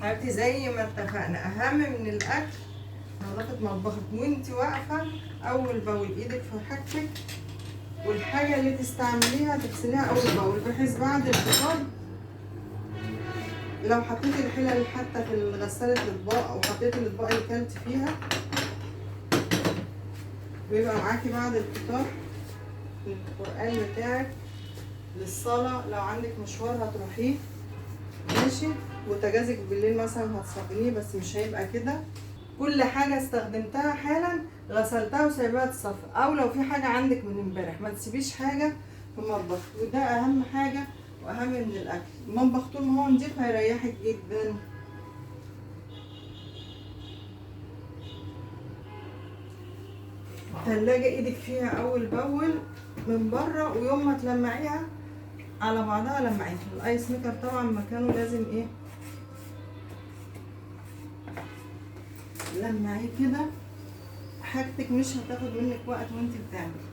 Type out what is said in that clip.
حبيبتي زي ما اتفقنا، اهم من الاكل نظافه مطبخك وانت واقفه اول باول، ايدك في حاجتك، والحاجه اللي تستعمليها تغسليها اول باول، بحيث بعد الفطار لو حطيتي الحلل حتى في غسالة الاطباق او حطيتي الاطباق اللي كلت فيها، بيبقى معاكي بعد الفطار القرآن بتاعك للصلاة، لو عندك مشوار هتروحيه ماشي، بوتاجازك بالليل مثلا هتصفيه بس مش هيبقى كده. كل حاجة استخدمتها حالا غسلتها وسايباها تصفى، او لو في حاجة عندك من امبارح ما تسيبيش حاجة في المطبخ، وده اهم حاجة واهم من الاكل. المطبخ طول ما هو نضيف هيريحك جدا. التلاجة ايدك فيها اول باول من بره، ويوم ما تلمعيها على بعضها لمعيها. الايس ميكر طبعا مكانه لازم ايه، لمعيه كده، حاجتك مش هتاخد منك وقت وانت بتعملي.